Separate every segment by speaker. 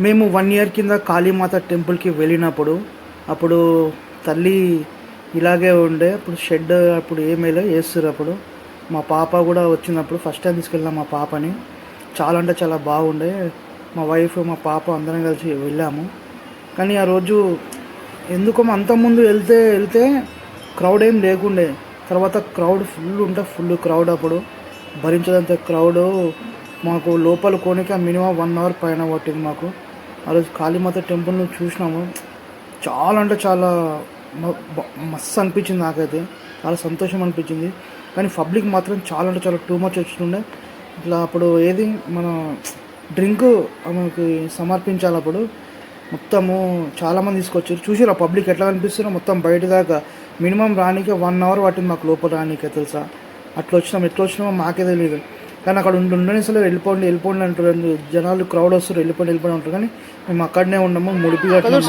Speaker 1: మేము 1 ఇయర్ కింద కాళీమాత టెంపుల్కి వెళ్ళినప్పుడు అప్పుడు తల్లి ఇలాగే ఉండే. అప్పుడు షెడ్ అప్పుడు ఏమేలో వేస్తారు. అప్పుడు మా పాప కూడా వచ్చినప్పుడు ఫస్ట్ టైం తీసుకెళ్ళాం మా పాపని. చాలా అంటే చాలా బాగుండే. మా వైఫ్ మా పాప అందరం కలిసి వెళ్ళాము. కానీ ఆ రోజు ఎందుకో అంతకుముందు వెళ్తే క్రౌడ్ ఏం లేకుండే. తర్వాత క్రౌడ్ ఫుల్ క్రౌడ్. అప్పుడు భరించదంత క్రౌడ్. మాకు లోపల కోనిక మినిమం 1 అవర్ పైన పట్టింది మాకు. ఆ రోజు కాళీమాత టెంపుల్ని చూసినాము. చాలా అంటే చాలా మస్తు అనిపించింది. నాకైతే చాలా సంతోషం అనిపించింది. కానీ పబ్లిక్ మాత్రం చాలా అంటే చాలా టూ మచ్ వచ్చిండే. ఇట్లా అప్పుడు ఏది మన డ్రింక్ మనకి సమర్పించాలి. అప్పుడు మొత్తము చాలామంది తీసుకొచ్చారు. చూసిరా పబ్లిక్ ఎట్లా కనిపిస్తున్నారో మొత్తం బయట దాకా. మినిమం రానికి 1 అవర్ పట్టింది మాకు లోపల రానికే తెలుసా. ఎట్లా వచ్చినామో మాకే తెలియదు. కానీ అక్కడ ఉండనిసలు వెళ్ళిపోండి అంటారు. జనాలు క్రౌడ్ వస్తారు, వెళ్ళిపోండి అంటారు. కానీ మేము అక్కడనే ఉన్నాము. ముడిపి కట్టినాం,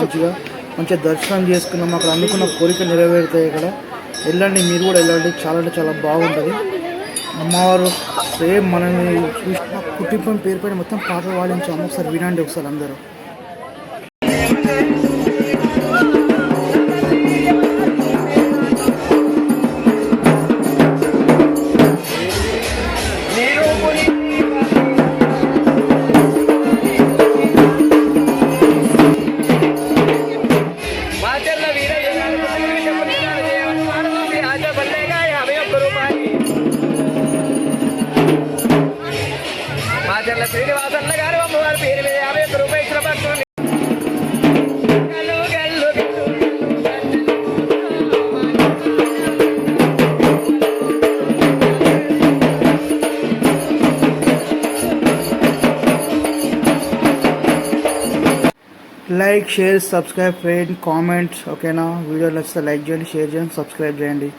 Speaker 1: మంచిగా దర్శనం చేసుకున్నాము. అక్కడ అందుకున్న కోరిక నెరవేరుతాయి. ఇక్కడ వెళ్ళండి, మీరు కూడా వెళ్ళండి. చాలా అంటే చాలా బాగుంటుంది. అమ్మవారు సేమ్ మనల్ని చూసి కుటుంబం పేరు పైన మొత్తం పాటలు పాడించాము. ఒకసారి వినండి ఒకసారి అందరూ.
Speaker 2: శ్రీనివాసన్న గారు అమ్మవారి పేరు మీద 51 రూపాయలు ఇచ్చిన భక్తులు
Speaker 1: like, share, subscribe, friend, comments. ఓకేనా? వీడియో నచ్చితే లైక్ చేయండి, షేర్ చేయండి, సబ్స్క్రైబ్ చేయండి.